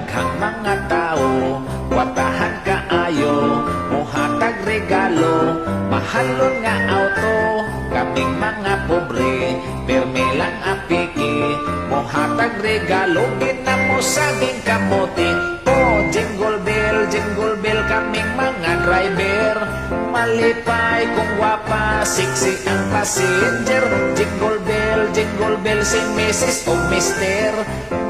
daghang mga tao, watahan kaayo, muhatag regalo, mahalon nga auto, kaming mga pobre, perme lang apiki, muhatag regalo, ginamosaging kamote. Oh, jingle bell kaming mga driver, malipay kung wapa, siksi ang passenger. Jingle bell si Mrs. o Mister,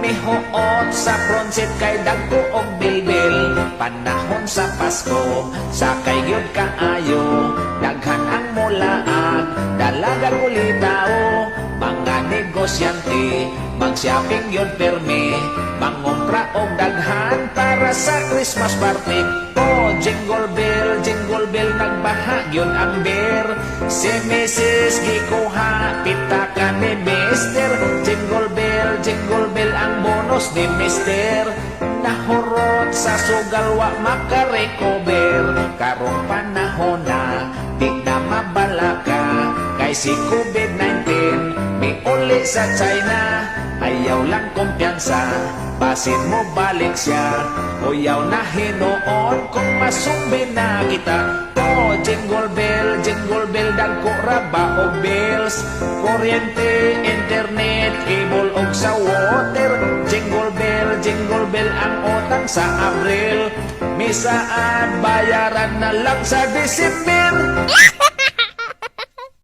mihuot sa front seat kay dagko og bilbil. Panahon sa Pasko, sakay gyud kaayo, daghan ang mulaag, dalaga kulitao, mga negosyante, mag-shopping yun permi, mangumpra og daghan para sa Christmas party. Oh, jingle bell, nagbaha yun ang beer, si Mrs. gikuha, pitaka ni Mister. Jingle bell, ang bonus ni Mister, nahurot sa sugal wa makarecover. Karong panahon na, di na mabalaka, kay si COVID-19 may uli sa China. Ayaw lang kumpiyansa, basin mo balik siya, uyaw na hinoon kung masumbi na kita. Oh, jingle bell, dagko raba o bills, kuryente, internet, cable og sa water. Jingle bell, ang utang sa Abril, misaan bayaran na lang sa December.